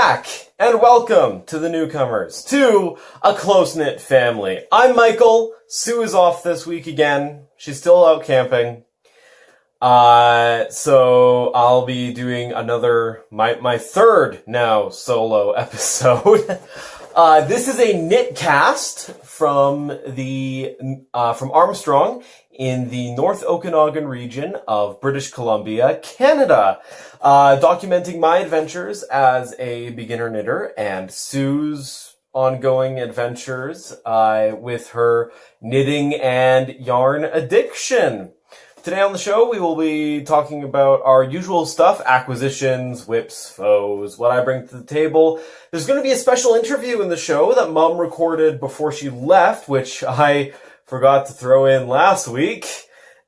back, and welcome to the newcomers, to a close-knit family. I'm Michael. Sue is off this week again. She's still out camping. So I'll be doing my third now solo episode. This is a knitcast from Armstrong in the North Okanagan region of British Columbia, Canada, documenting my adventures as a beginner knitter and Sue's ongoing adventures with her knitting and yarn addiction. Today on the show, we will be talking about our usual stuff, acquisitions, whips, foes, what I bring to the table. There's going to be a special interview in the show that Mum recorded before she left, which I forgot to throw in last week,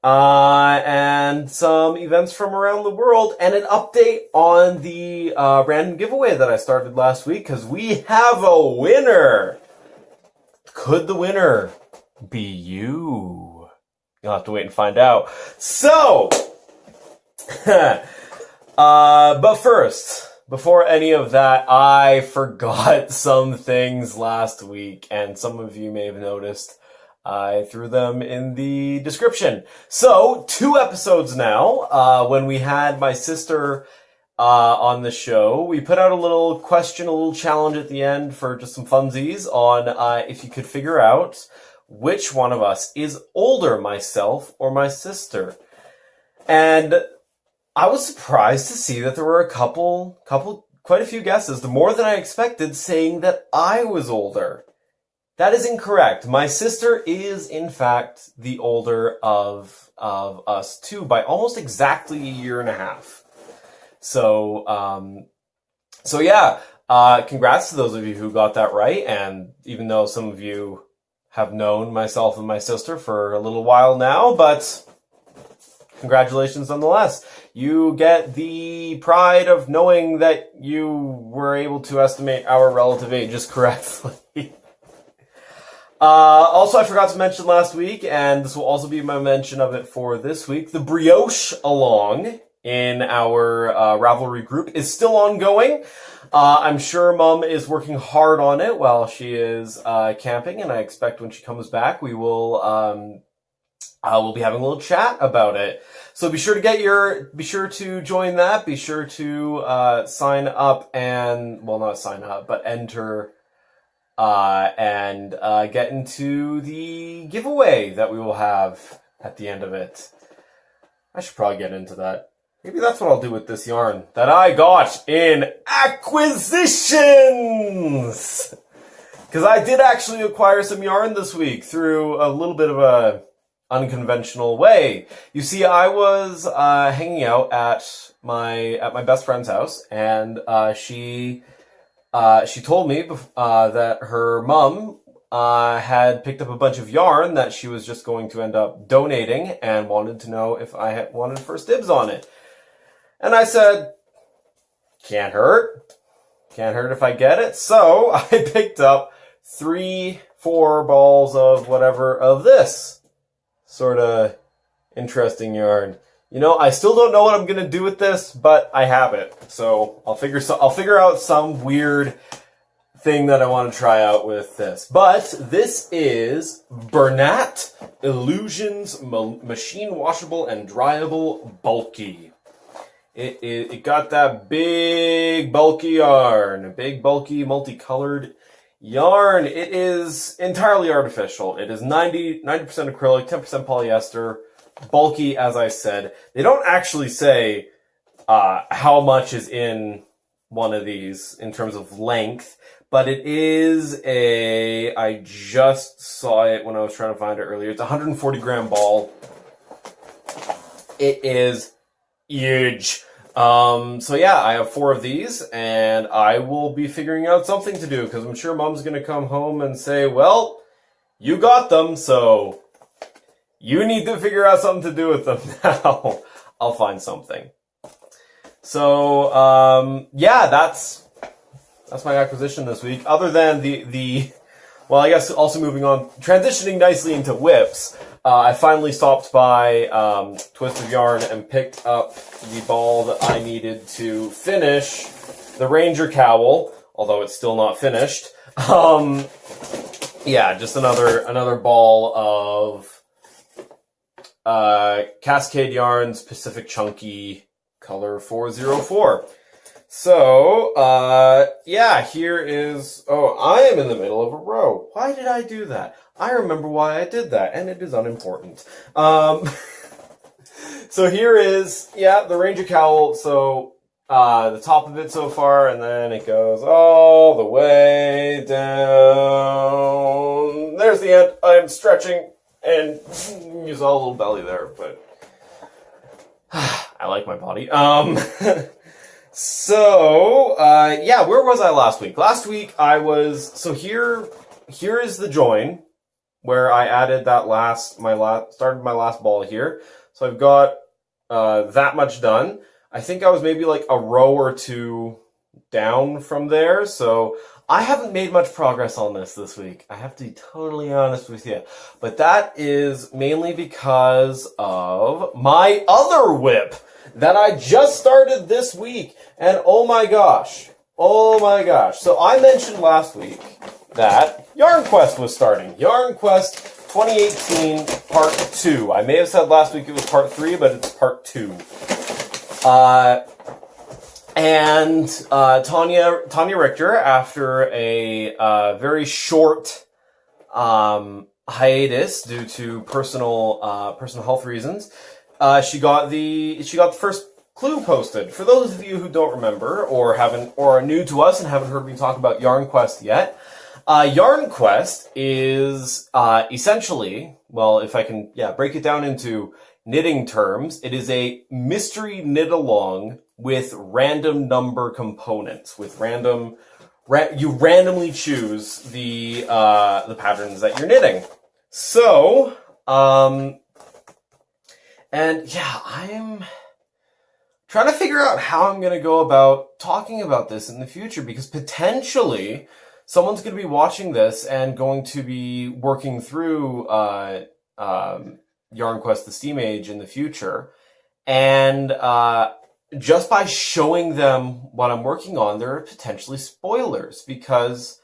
and some events from around the world, and an update on the random giveaway that I started last week, because we have a winner. Could the winner be you? You'll have to wait and find out. So, but first, before any of that, I forgot some things last week, and some of you may have noticed I threw them in the description. So, 2 episodes now, when we had my sister on the show, we put out a little question, a little challenge at the end for just some funsies on if you could figure out which one of us is older, myself or my sister. And I was surprised to see that there were quite a few guesses, the more than I expected, saying that I was older. That is incorrect. My sister is, in fact, the older of us two by almost exactly a year and a half. So yeah, congrats to those of you who got that right. And even though some of you have known myself and my sister for a little while now, but congratulations nonetheless. You get the pride of knowing that you were able to estimate our relative ages correctly. Also, I forgot to mention last week, and this will also be my mention of it for this week, the brioche along in our Ravelry group is still ongoing. I'm sure Mum is working hard on it while she is camping, and I expect when she comes back, we will we'll be having a little chat about it. So be sure to join that. Be sure to sign up and, well, not sign up, but enter and get into the giveaway that we will have at the end of it. I should probably get into that. Maybe that's what I'll do with this yarn that I got in acquisitions! Because I did actually acquire some yarn this week through a little bit of a unconventional way. You see, I was hanging out at my best friend's house, and she told me that her mum had picked up a bunch of yarn that she was just going to end up donating and wanted to know if I wanted first dibs on it. And I said, can't hurt. Can't hurt if I get it. So I picked up 3-4 balls of whatever of this sort of interesting yarn. You know, I still don't know what I'm going to do with this, but I have it. So I'll figure out some weird thing that I want to try out with this. But this is Bernat Illusions Machine Washable and Dryable Bulky. It got that big bulky yarn, big bulky multicolored yarn. It is entirely artificial. It is 90% acrylic, 10% polyester, bulky, as I said. They don't actually say how much is in one of these in terms of length, but it is I just saw it when I was trying to find it earlier. It's a 140 gram ball. It is huge. So yeah, I have 4 of these, and I will be figuring out something to do, because I'm sure Mom's going to come home and say, well, you got them, so you need to figure out something to do with them now. I'll find something. So, yeah, that's my acquisition this week. Other than well, I guess also moving on, transitioning nicely into whips. I finally stopped by Twist of Yarn and picked up the ball that I needed to finish the Ranger cowl, although it's still not finished. Yeah, just another ball of Cascade Yarns Pacific Chunky color 404. So, yeah, here is... Oh, I am in the middle of a row. Why did I do that? I remember why I did that, and it is unimportant. So here is, yeah, the Ranger cowl. So, the top of it so far, and then it goes all the way down. There's the end. I'm stretching, and you saw a little belly there, but I like my body. So, yeah, where was I last week? Last week I was, so here is the join where I added that started my last ball here. So I've got, that much done. I think I was maybe like a row or two down from there. So I haven't made much progress on this week. I have to be totally honest with you. But that is mainly because of my other whip that I just started this week. And oh my gosh. So I mentioned last week that Yarn Quest was starting. Yarn Quest 2018 Part 2. I may have said last week it was Part 3, but it's Part 2. Tanya Richter, after a very short hiatus due to personal health reasons, she got the first clue posted. For those of you who don't remember or are new to us and haven't heard me talk about Yarn Quest yet, Yarn Quest is essentially, well, if I can break it down into knitting terms, it is a mystery knit along with random number components. With you randomly choose the patterns that you're knitting. So, and yeah, I'm trying to figure out how I'm going to go about talking about this in the future, because potentially someone's going to be watching this and going to be working through Yarn Quest the Steam Age in the future. And just by showing them what I'm working on, there are potentially spoilers, because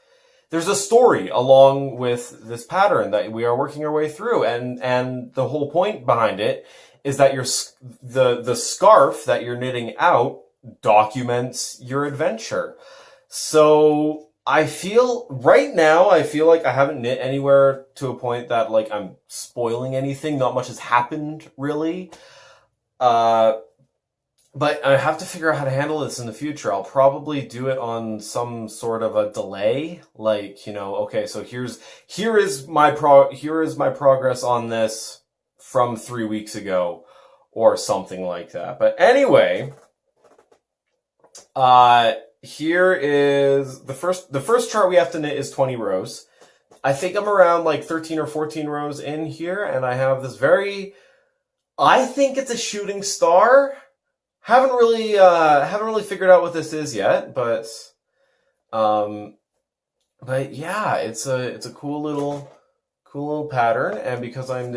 there's a story along with this pattern that we are working our way through. And the whole point behind it is that the scarf that you're knitting out documents your adventure. So right now I feel like I haven't knit anywhere to a point that like I'm spoiling anything. Not much has happened really. But I have to figure out how to handle this in the future. I'll probably do it on some sort of a delay. Like, okay, so here is my progress on this from 3 weeks ago or something like that. But anyway, here is the first chart we have to knit is 20 rows. I think I'm around like 13 or 14 rows in here, and I have this I think it's a shooting star. Haven't really figured out what this is yet, but yeah, it's a cool little pattern. And because I'm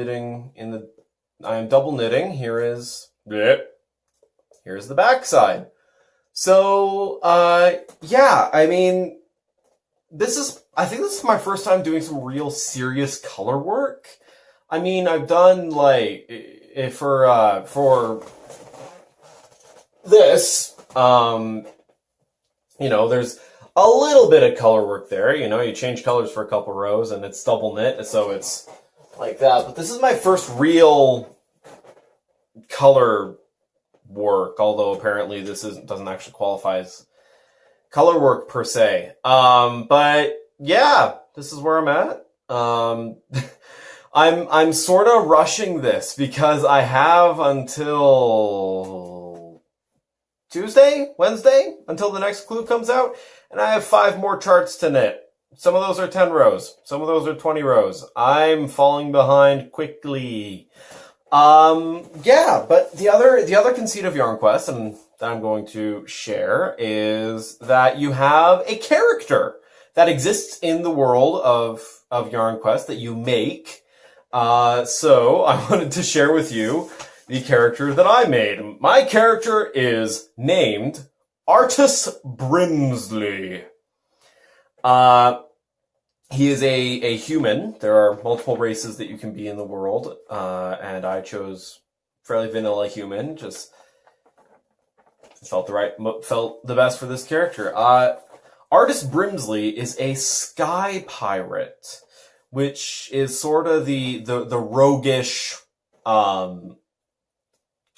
double knitting, here's the back side. So yeah, I mean, I think this is my first time doing some real serious color work. I mean, I've done like for this, there's a little bit of color work there. You change colors for a couple rows and it's double knit, so it's like that. But this is my first real color work, although apparently this doesn't actually qualify as color work per se. But yeah, this is where I'm at. I'm sort of rushing this because I have until Wednesday, until the next clue comes out, and I have 5 more charts to knit. Some of those are 10 rows. Some of those are 20 rows. I'm falling behind quickly. Yeah, but the other conceit of Yarn Quest, and that I'm going to share, is that you have a character that exists in the world of Yarn Quest that you make. So I wanted to share with you the character that I made. My character is named Artis Brimsley. He is a human. There are multiple races that you can be in the world, and I chose fairly vanilla human. Just felt the best for this character. Artis Brimsley is a sky pirate, which is sort of the roguish,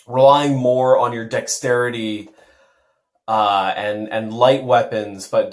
relying more on your dexterity and light weapons, but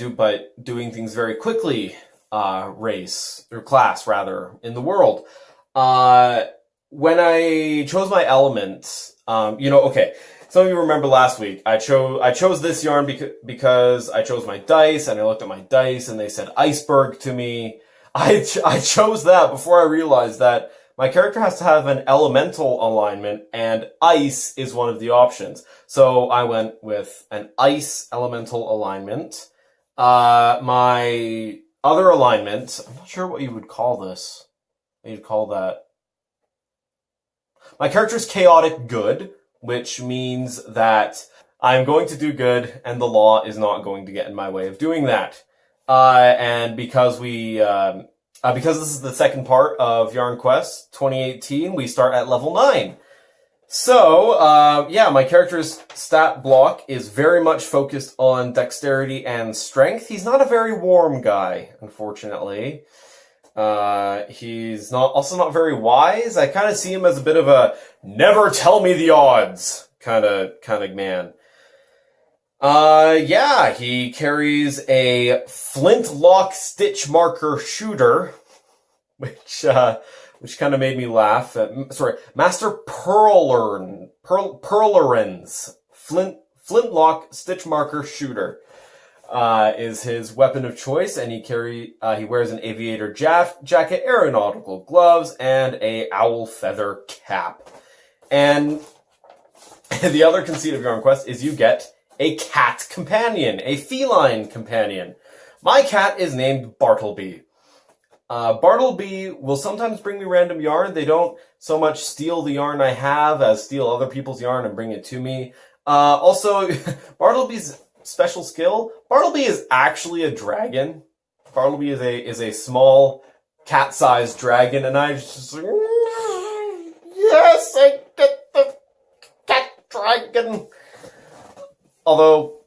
doing things very quickly race or class rather in the world. When I chose my element, okay. Some of you remember last week, I chose this yarn because I chose my dice, and I looked at my dice, and they said iceberg to me. I chose that before I realized that my character has to have an elemental alignment, and ice is one of the options. So I went with an ice elemental alignment. My other alignment, I'm not sure what you would call this. What you'd call that. My character's chaotic good, which means that I'm going to do good, and the law is not going to get in my way of doing that. And because because this is the second part of Yarn Quest 2018, we start at level 9. So, my character's stat block is very much focused on dexterity and strength. He's not a very warm guy, unfortunately. He's also not very wise. I kind of see him as a bit of a never tell me the odds kind of man. He carries a flintlock stitch marker shooter, which kind of made me laugh. Master Perleren's flintlock stitch marker shooter. Is his weapon of choice, and he wears an aviator jacket, aeronautical gloves, and a owl feather cap. And the other conceit of Yarn Quest is you get a cat companion, a feline companion. My cat is named Bartleby. Bartleby will sometimes bring me random yarn. They don't so much steal the yarn I have as steal other people's yarn and bring it to me. Also, Bartleby's special skill, Bartleby is actually a dragon. Bartleby is a small cat-sized dragon, and I just yes, I get the cat dragon. Although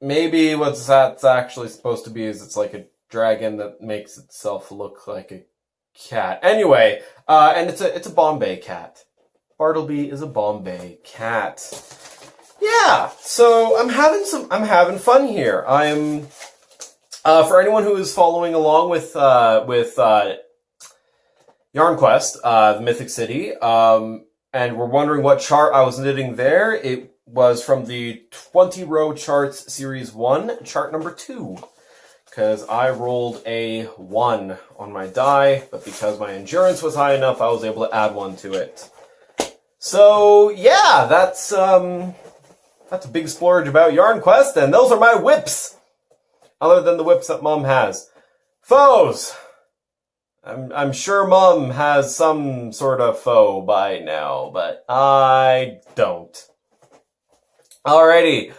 maybe what that's actually supposed to be is it's like a dragon that makes itself look like a cat. Anyway, and it's a Bombay cat. Bartleby is a Bombay cat. Yeah, so I'm having fun here. I'm for anyone who is following along with Yarn Quest, the Mythic City, and we're wondering what chart I was knitting there. It was from the 20-row charts series 1, chart number 2. Because I rolled a 1 on my die, but because my endurance was high enough, I was able to add 1 to it. So yeah, that's a big splurge about Yarn Quest, and those are my whips! Other than the whips that Mum has. Foes! I'm sure Mum has some sort of foe by now, but I don't. Alrighty.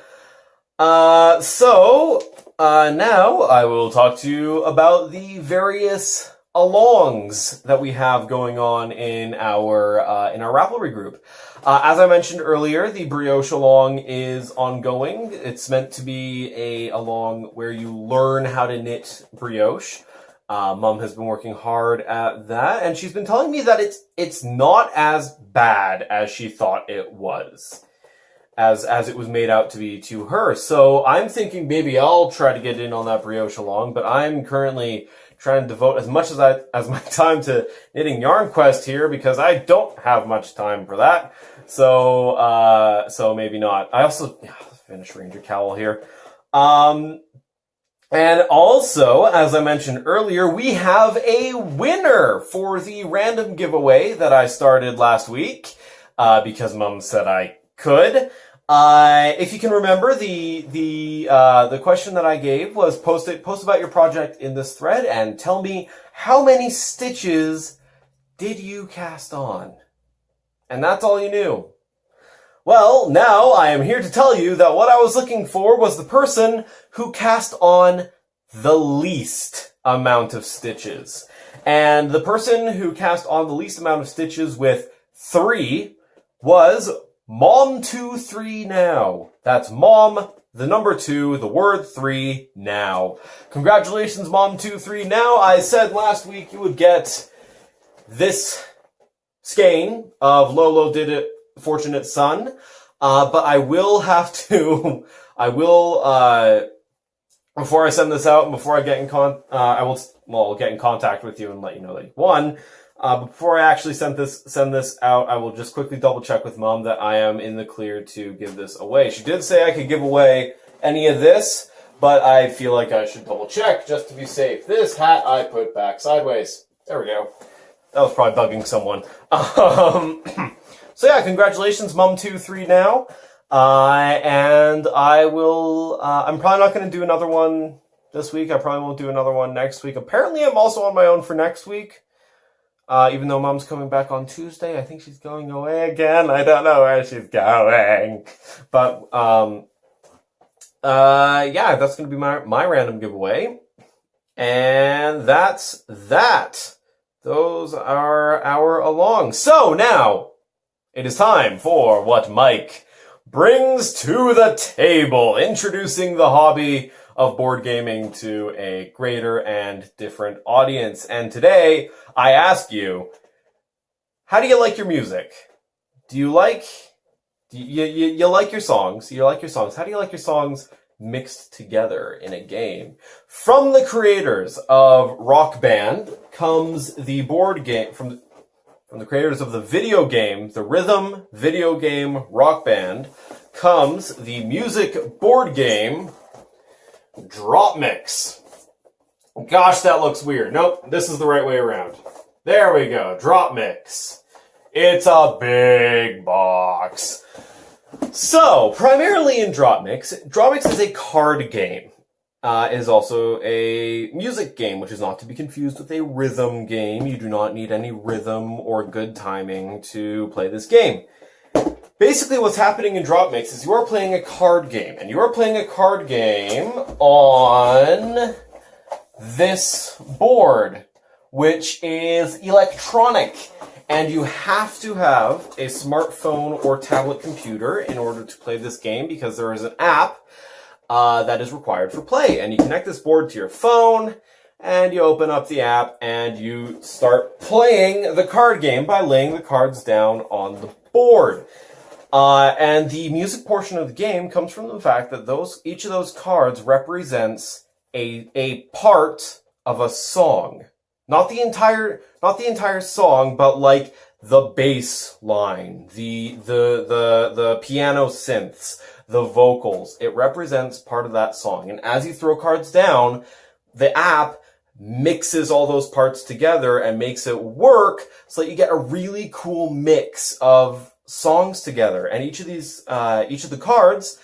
Now I will talk to you about the various alongs that we have going on in our Ravelry group. As I mentioned earlier, the brioche along is ongoing. It's meant to be a along where you learn how to knit brioche. Mum has been working hard at that, and she's been telling me that it's not as bad as she thought it was, as it was made out to be to her. So I'm thinking maybe I'll try to get in on that brioche along, but I'm currently trying to devote as much as my time to knitting Yarn Quest here, because I don't have much time for that. So maybe not. I also finished Ranger Cowl here. And also, as I mentioned earlier, we have a winner for the random giveaway that I started last week, because Mum said I could. If you can remember, the question that I gave was post about your project in this thread and tell me how many stitches did you cast on? And that's all you knew. Well, now I am here to tell you that what I was looking for was the person who cast on the least amount of stitches. And the person who cast on the least amount of stitches with 3 was Mom23 Now. That's Mom, the number 2, the word 3, now. Congratulations, Mom23 Now. I said last week you would get this skein of Lolo Did It, Fortunate Son, but I will have to, before I send this out and before I get in get in contact with you and let you know that you won. Before I actually send this out, I will just quickly double check with Mom that I am in the clear to give this away. She did say I could give away any of this, but I feel like I should double check just to be safe. This hat I put back sideways. There we go. That was probably bugging someone. So yeah, congratulations, Mom23 Now. And I will, I'm probably not going to do another one this week. I probably won't do another one next week. Apparently I'm also on my own for next week. Even though Mom's coming back on Tuesday, I think she's going away again. I don't know where she's going. But, yeah, that's going to be my random giveaway. And that's that. Those are our along. So now, it is time for what Mike brings to the table, introducing the hobby of board gaming to a greater and different audience. And today, I ask you, how do you like your music? Do you like your songs? You like your songs. How do you like your songs mixed together in a game? From the creators of Rock Band comes the board game, from the creators of the video game, the rhythm video game Rock Band, comes the music board game Drop Mix. Gosh, that looks weird. Nope, this is the right way around. There we go, Drop Mix. It's a big box. So, primarily in Drop Mix is a card game. It is also a music game, which is not to be confused with a rhythm game. You do not need any rhythm or good timing to play this game. Basically, what's happening in Drop Mix is you are playing a card game, and you are playing a card game on this board, which is electronic, and you have to have a smartphone or tablet computer in order to play this game because there is an app that is required for play. And you connect this board to your phone, and you open up the app, and you start playing the card game by laying the cards down on the board. And the music portion of the game comes from the fact that each of those cards represents a part of a song. Not the entire song, but like the bass line, the piano synths, the vocals. It represents part of that song. And as you throw cards down, the app mixes all those parts together and makes it work so that you get a really cool mix of songs together. And each of the cards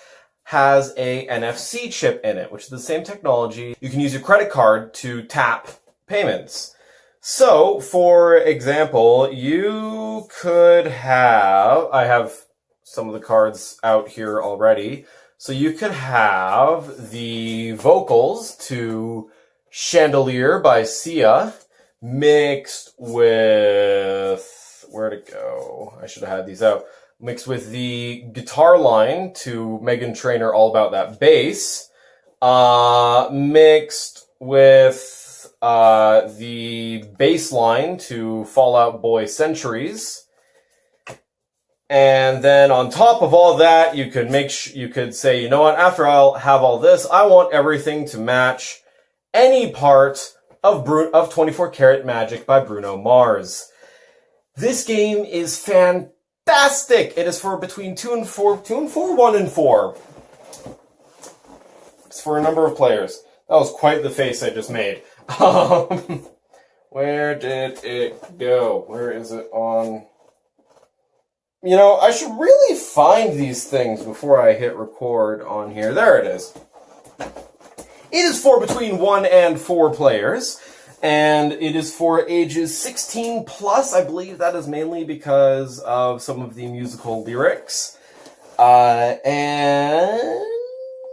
has a NFC chip in it, which is the same technology. You can use your credit card to tap payments. So, for example, you could have, I have some of the cards out here already. So you could have the vocals to Chandelier by Sia mixed with, where'd it go? I should have had these out. Mixed with the guitar line to Meghan Trainor, All About That Bass. Mixed with the bass line to Fall Out Boy Centuries. And then on top of all that, you could say, you know what, after I'll have all this, I want everything to match any part of 24 Karat Magic by Bruno Mars. This game is fantastic. It is for between 1 and 4. It's for a number of players. That was quite the face I just made. Where did it go? Where is it on? You know, I should really find these things before I hit record on here. There it is. It is for between 1 and 4 players, and it is for ages 16 plus. I believe that is mainly because of some of the musical lyrics. And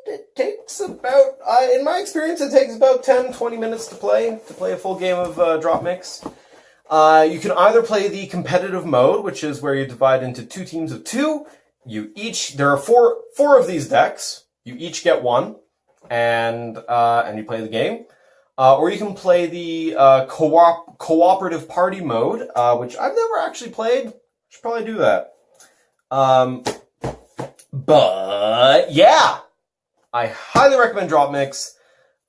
it takes about, in my experience, it takes about 10-20 minutes to play a full game of Drop Mix. You can either play the competitive mode, which is where you divide into 2 teams of 2. There are four of these decks. You each get one, and you play the game. Or you can play the cooperative party mode, which I've never actually played. Should probably do that. But yeah, I highly recommend Drop Mix.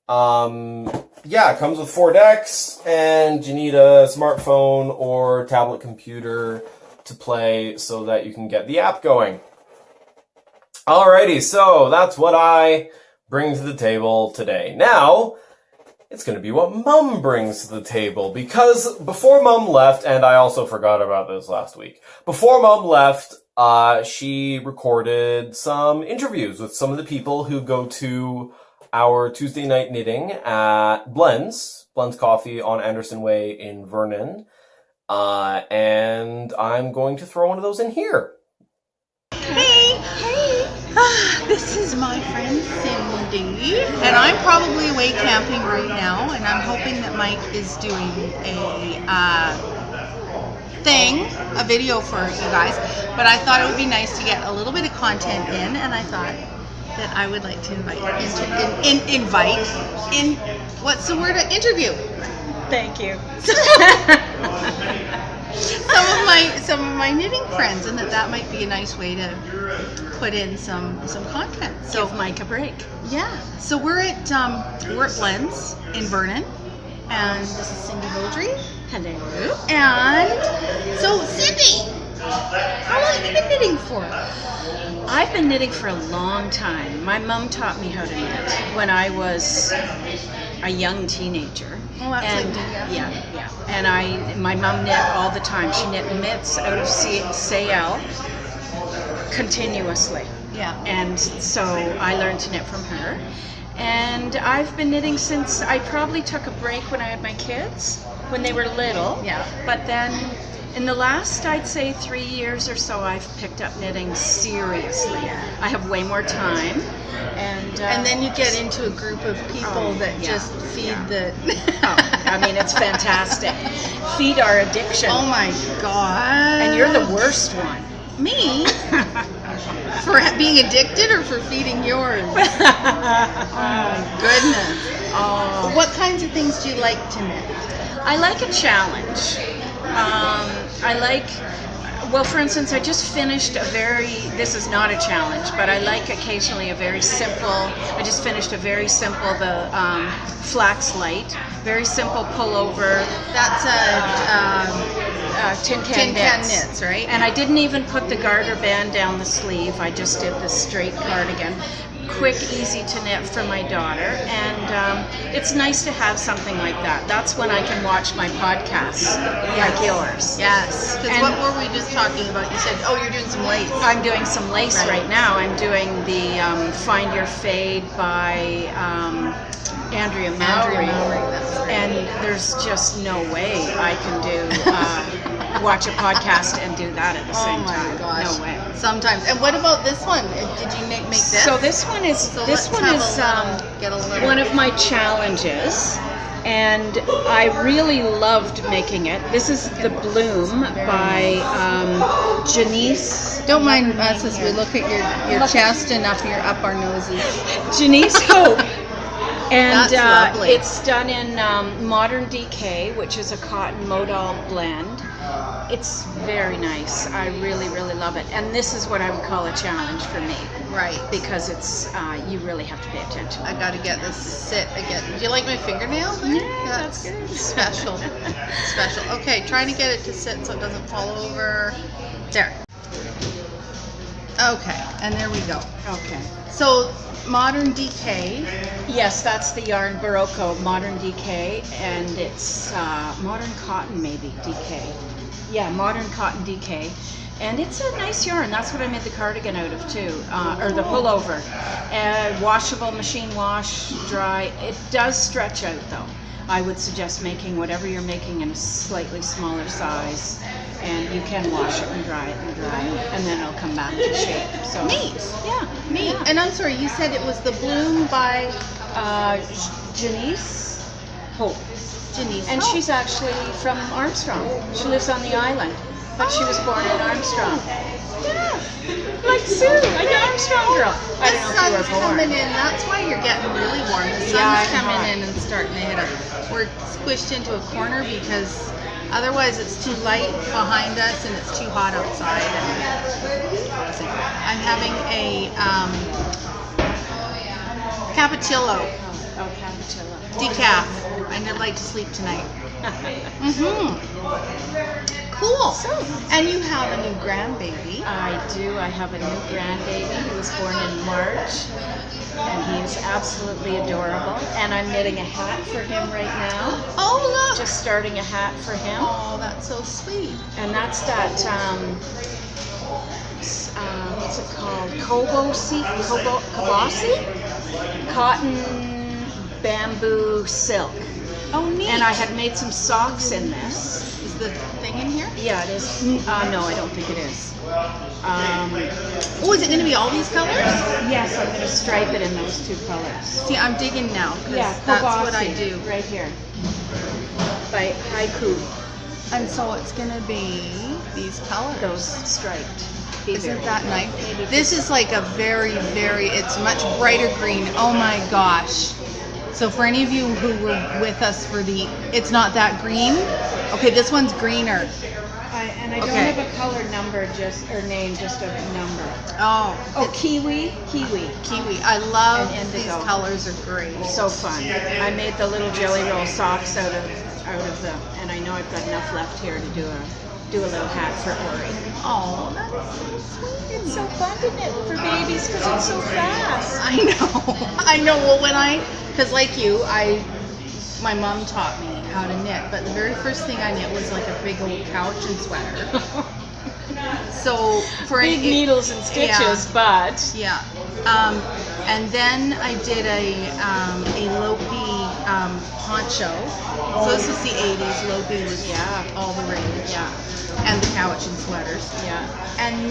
Yeah, it comes with 4 decks, and you need a smartphone or tablet computer to play so that you can get the app going. Alrighty, so that's what I bring to the table today. Now, it's going to be what Mum brings to the table, because before Mum left, and I also forgot about this last week, before Mum left, she recorded some interviews with some of the people who go to our Tuesday night knitting at Blenz Coffee on Anderson Way in Vernon, and I'm going to throw one of those in here. Hey! This is my friend Cindy, and I'm probably away camping right now, and I'm hoping that Mike is doing a video for you guys, but I thought it would be nice to get a little bit of content in, and I thought that I would like to interview. Thank you. some of my knitting friends, and that might be a nice way to put in some content. So give Mike a break. Yeah. So we're at Blenz in Vernon, and this is Cindy Holdry. Hello. And so Cindy, how long have you been knitting for? I've been knitting for a long time. My mom taught me how to knit when I was a young teenager. Oh, that's and like me, yeah. And my mom knit all the time. She knit mitts out of Sayal continuously. Yeah. And so I learned to knit from her. And I've been knitting since I probably took a break when I had my kids, when they were little. Yeah. But then in the last, I'd say 3 years or so, I've picked up knitting seriously. I have way more time. And then you get into a group of people that just feed the... I mean, it's fantastic. Feed our addiction. Oh my God. And you're the worst one. Me? For being addicted or for feeding yours? Oh my goodness. Oh. What kinds of things do you like to knit? I like a challenge. Well, for instance, I just finished this is not a challenge, but I like occasionally I just finished the flax light, very simple pullover. That's Tin Can Knits. Knits, right? And I didn't even put the garter band down the sleeve. I just did the straight cardigan. Quick, easy to knit for my daughter, and it's nice to have something like that. That's when I can watch my podcasts like yours. Yes, because what were we just talking about? You said, you're doing some lace. I'm doing some lace right now. I'm doing the Find Your Fade by Andrea Mowry. And there's just no way I can do watch a podcast and do that at the same time. Oh my gosh. No way. Sometimes. And what about this one? Did you make this? So this one is one of my challenges, and I really loved making it. This is the Bloom by Janice. Don't mind us as we look at your chest and up our noses. Janice Hope. And That's lovely. It's done in Modern DK, which is a cotton modal blend. It's very nice. I really, really love it. And this is what I would call a challenge for me. Right. Because it's, you really have to pay attention. I got to get this to sit again. Do you like my fingernails? Yeah, that's good. Special. Okay, trying to get it to sit so it doesn't fall over. There. Okay, and there we go. Okay. So, Modern DK. Yes, that's the yarn Barocco Modern DK, and it's Modern Cotton maybe DK. Yeah, Modern Cotton DK, and it's a nice yarn. That's what I made the cardigan out of too, or the pullover. Washable, machine wash, dry. It does stretch out though. I would suggest making whatever you're making in a slightly smaller size. and you can wash it and dry it, and then it'll come back to shape. So Neat. Yeah, Neat. yeah. And I'm sorry, you said it was the Bloom by Janice Hope. Janice. And she's actually from Armstrong. She lives on the island, but she was born in Armstrong. Yeah, like Sue, like an Armstrong girl. I don't know if you The were sun's born. coming in. That's why you're getting really warm. The sun's Yeah, I'm coming hot. in and starting to hit us. We're squished into a corner because otherwise it's too light behind us and it's too hot outside. I'm having a cappuccino Oh, Cappuccino. decaf. I'd like to sleep tonight. Cool. And you have a new grandbaby. I do. I have a new grandbaby who was born in March, and he is absolutely adorable. And I'm knitting a hat for him right now. Oh, look. Just starting a hat for him. Oh, that's so sweet. And that's that, what's it called? Kobasi? Cotton bamboo silk. Oh, neat. And I had made some socks in this. Is the thing in here? Yeah, it is. No, I don't think it is. Oh, is it going to be all these colors? Yes, I'm going to stripe it in those two colors. See, I'm digging now because Yeah, that's what I Kobasi, do. right here. By Haiku, And so it's going to be these colors. those striped. Isn't that nice? This is like a it's much brighter green. Oh my gosh. So for any of you who were with us for it's not that green. Okay, this one's greener. And I don't Okay. have a color number, name, just a number. Oh, Oh, kiwi. kiwi. I love And these indigo. colors are great. So fun. I made the little jelly roll socks out of them, and I know I've got enough left here to do a little hat for Ori. Oh, that's so sweet. It's so fun to knit for babies because it's so fast. I know. Well, because like you, my mom taught me how to knit, but the very first thing I knit was like a big old couch and sweater. So for Big needles and stitches, but yeah. And then I did a Lopi poncho. So this was the 80s. Lopi was all the rage. Yeah. And the couch and sweaters. Yeah. And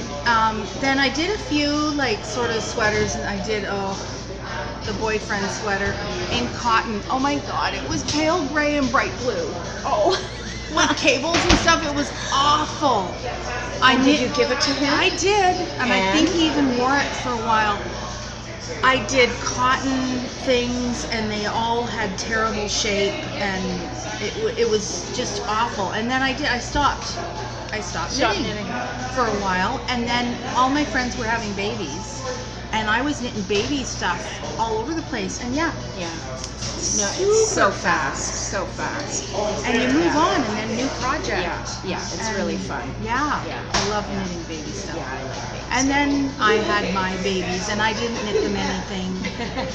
then I did a few like sort of sweaters, and I did the boyfriend sweater in cotton. Oh my god, it was pale gray and bright blue. Oh, with cables and stuff. It was awful. Did you give it to him? I did, and I think he even wore it for a while. I did cotton things, and they all had terrible shape, and it was just awful. And then I stopped knitting for a while, and then all my friends were having babies, and I was knitting baby stuff all over the place. And Yeah. No, it's so fast. So fast. and you move on, and then new project. Yeah, it's really fun. Yeah, Yeah. I love knitting baby stuff. Yeah, I like babies. And then I had my babies, and I didn't knit them anything.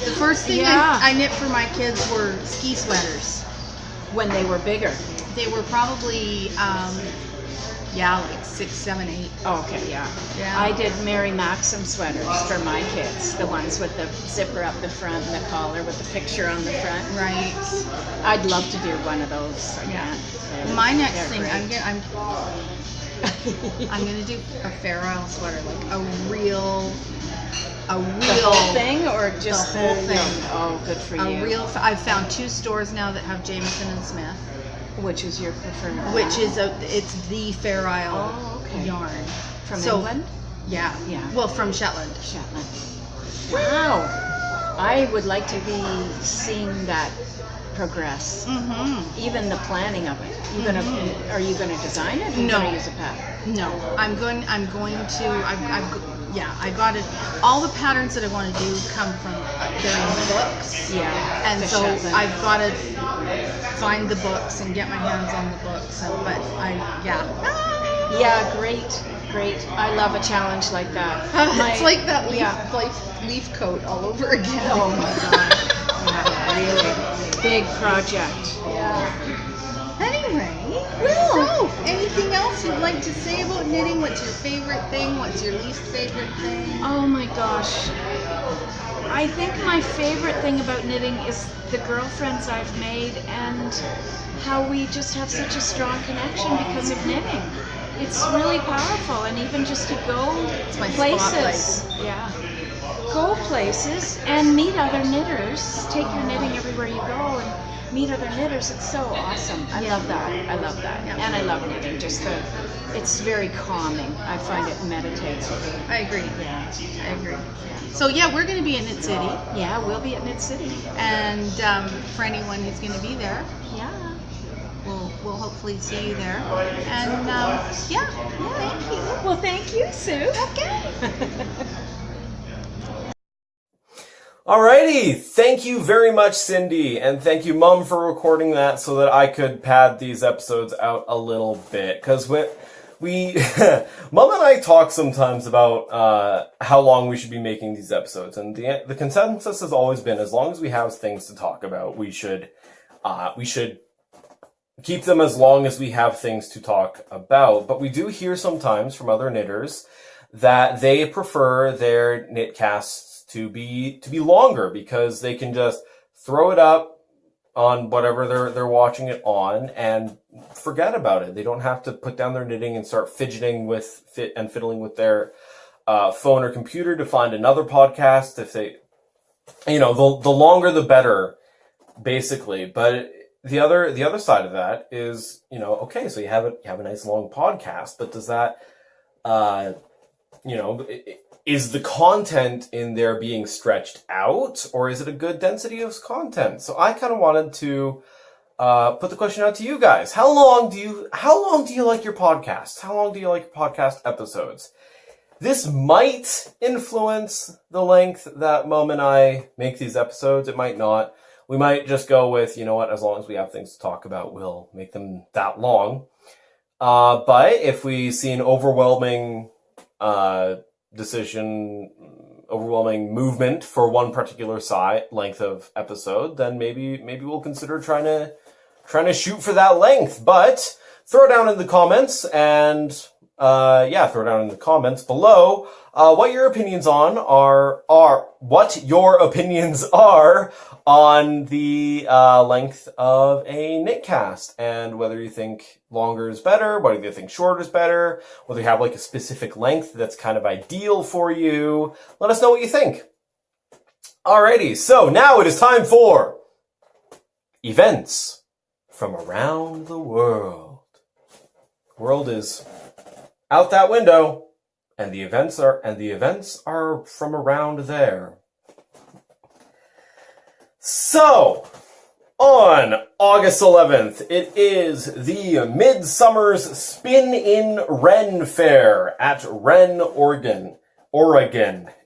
The first thing Yeah. I knit for my kids were ski sweaters. When they were bigger. They were probably, like 6, 7, 8. Oh, okay, yeah. Yeah. I did Mary Maxim sweaters for my kids, the ones with the zipper up the front and the collar with the picture on the front. Right. I'd love to do one of those again. My next They're thing, great. I'm gonna do a Fair Isle sweater, like a real The whole thing or just The whole thing. Oh, good for a you. real. I've found 2 stores now that have Jameson and Smith, Which is your preferred? which is it's the Fair Isle Oh, okay. yarn From So- England? Yeah. Yeah. Well, from Shetland. Shetland. Wow. I would like to be seeing that progress. Mm-hmm. Even the planning of it. Are you gonna design it? Or you No. gonna use a pattern? No, I'm going to. I got it. All the patterns that I want to do come from they're in books. Yeah. And the so Shetland. I've got to find the books and get my hands on the books. Yeah, great. I love a challenge like that. It's like that Yeah. leaf coat all over again. Oh my god. Yeah, really. Big project. Yeah. Anyway, so anything else you'd like to say about knitting? What's your favorite thing? What's your least favorite thing? Oh my gosh. I think my favorite thing about knitting is the girlfriends I've made and how we just have such a strong connection because of knitting. it's really powerful, and even just to go my places, spotlight. yeah, go places and meet other knitters. Take your knitting everywhere you go and meet other knitters. It's so awesome. I love that. I love that, Yeah. and I love knitting. It's very calming. I find it meditative. I agree. Yeah, I agree. So yeah, we're going to be in Knit City, yeah, we'll be at Knit City. and for anyone who's going to be there, Yeah. we'll hopefully see you there. And yeah, thank you. Well, thank you, Sue. Okay. Alrighty, thank you very much, Cindy, and thank you, Mum, for recording that so that I could pad these episodes out a little bit. Because we Mum and I talk sometimes about how long we should be making these episodes, and the consensus has always been as long as we have things to talk about, we should keep them as long as we have things to talk about. But we do hear sometimes from other knitters that they prefer their knitcasts to be longer because they can just throw it up on whatever they're watching it on and forget about it. They don't have to put down their knitting and start fiddling with their phone or computer to find another podcast. If they, the longer the better, basically. But the other side of that is, okay, so you have a nice long podcast, but does that, is the content in there being stretched out, or is it a good density of content? So I kind of wanted to put the question out to you guys. How long do you like your podcast? How long do you like your podcast episodes? This might influence the length that Mom and I make these episodes. It might not. We might just go with, as long as we have things to talk about, we'll make them that long. But if we see an overwhelming overwhelming movement for one particular length of episode, then maybe we'll consider trying to shoot for that length. But throw down in the comments below what your opinions are on the length of a knitcast, and whether you think longer is better, whether you think shorter is better, whether you have like a specific length that's kind of ideal for you. Let us know what you think. Alrighty, so now it is time for events from around the world. The world is out that window, and the events are from around there. So, on August 11th, it is the Midsummer's Spin-In Ren Fair at Ren, Oregon,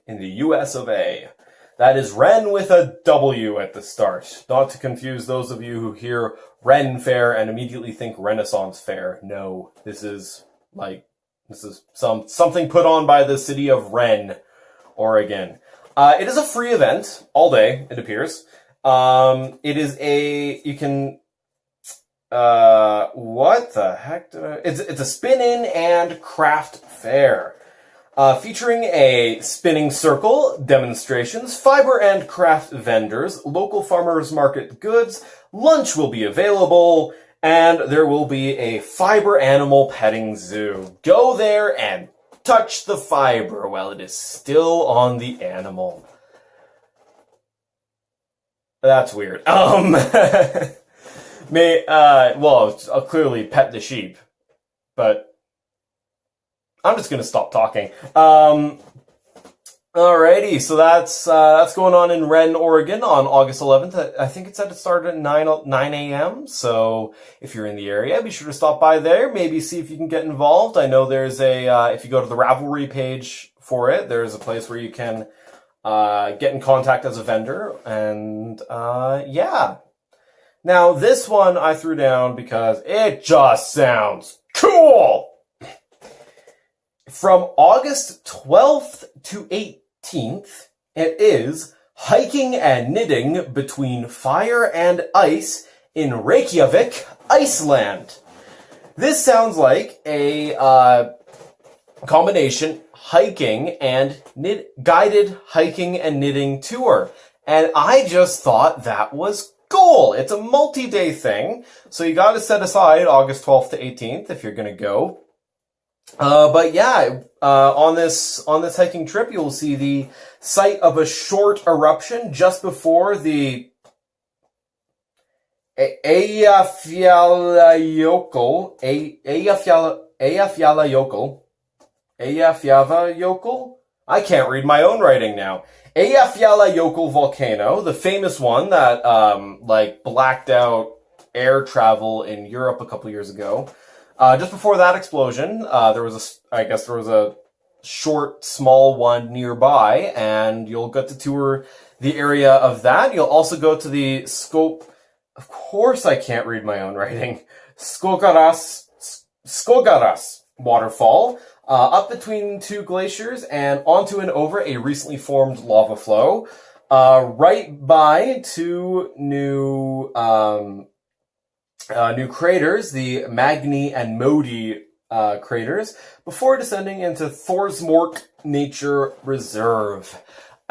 in the US of A. That is Ren with a W at the start. Not to confuse those of you who hear Ren Fair and immediately think Renaissance Fair. No, this is something put on by the city of Ren, Oregon. It is a free event all day, it appears. It is what the heck it's a spin-in and craft fair, featuring a spinning circle, demonstrations, fiber and craft vendors, local farmers market goods, lunch will be available, and there will be a fiber animal petting zoo. Go there and touch the fiber while it is still on the animal. That's weird. I'll clearly pet the sheep, but I'm just gonna stop talking. Alrighty, so that's going on in Ren, Oregon on August 11th. I think it said it started at 9 a.m. So if you're in the area, be sure to stop by there. Maybe see if you can get involved. I know there's if you go to the Ravelry page for it, there's a place where you can get in contact as a vendor, and yeah. Now this one I threw down because it just sounds cool. From August 12th to 18th, it is Hiking and Knitting Between Fire and Ice in Reykjavik, Iceland. This sounds like a combination hiking and guided hiking and knitting tour. And I just thought that was cool. It's a multi-day thing, so you got to set aside August 12th to 18th if you're going to go. But yeah, on this hiking trip, you'll see the site of a short eruption just before the Eyjafjallajökull. I can't read my own writing now. Eyjafjallajökull volcano, the famous one that blacked out air travel in Europe a couple years ago. Just before that explosion, there was a short, small one nearby, and you'll get to tour the area of that. You'll also go to the of course I can't read my own writing. Skogaras waterfall, up between two glaciers and onto and over a recently formed lava flow. Right by two new craters, the Magni and Modi craters, before descending into Thorsmork Nature Reserve.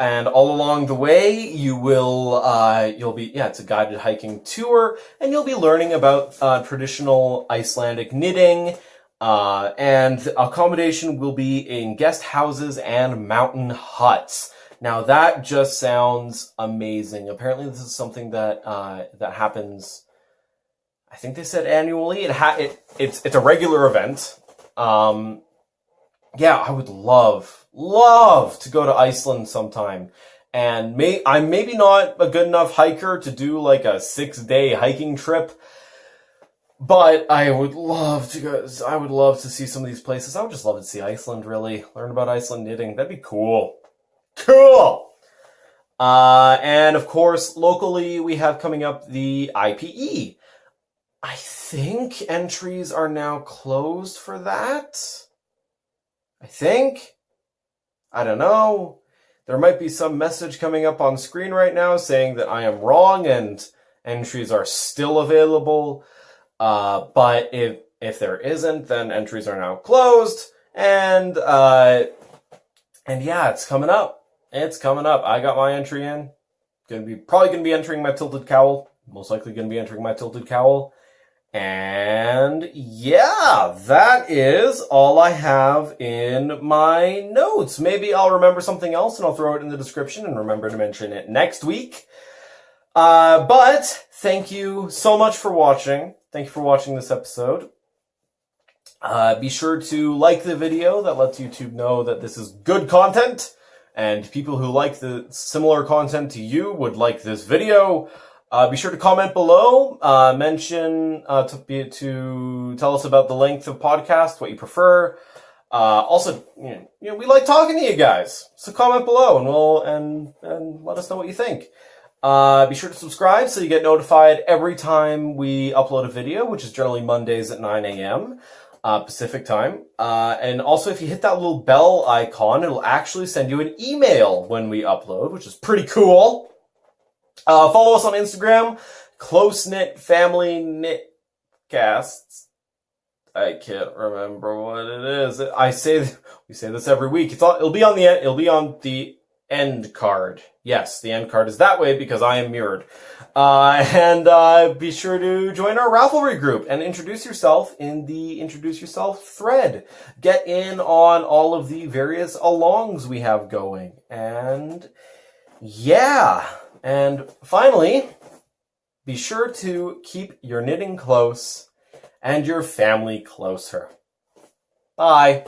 And all along the way, it's a guided hiking tour, and you'll be learning about traditional Icelandic knitting, and accommodation will be in guest houses and mountain huts. Now that just sounds amazing. Apparently this is something that happens, I think they said annually. It's a regular event. Yeah, I would love to go to Iceland sometime. And I'm maybe not a good enough hiker to do like a 6-day hiking trip, but I would love to go. I would love to see some of these places. I would just love to see Iceland, really. Learn about Iceland knitting. That'd be cool. Cool! And of course, locally, we have coming up the IPE. I think entries are now closed for that. I think. I don't know. There might be some message coming up on screen right now saying that I am wrong and entries are still available. But if there isn't, then entries are now closed. And yeah, it's coming up. It's coming up. I got my entry in. Probably gonna be entering my tilted cowl. Most likely gonna be entering my tilted cowl. And yeah, that is all I have in my notes. Maybe I'll remember something else and I'll throw it in the description and remember to mention it next week. But thank you so much for watching. Thank you for watching this episode. Be sure to like the video. That lets YouTube know that this is good content, and people who like the similar content to you would like this video. Be sure to comment below, mention, to tell us about the length of podcast, what you prefer. Also, we like talking to you guys, so comment below and let us know what you think. Be sure to subscribe so you get notified every time we upload a video, which is generally Mondays at 9 a.m. Pacific time. And also, if you hit that little bell icon, it'll actually send you an email when we upload, which is pretty cool. Follow us on Instagram, Close Knit Family Knitcasts. I can't remember what it is. We say this every week. It'll be on the end card. Yes, the end card is that way because I am mirrored. And be sure to join our Ravelry group and introduce yourself in the Introduce Yourself thread. Get in on all of the various alongs we have going. And yeah. And finally, be sure to keep your knitting close and your family closer. Bye.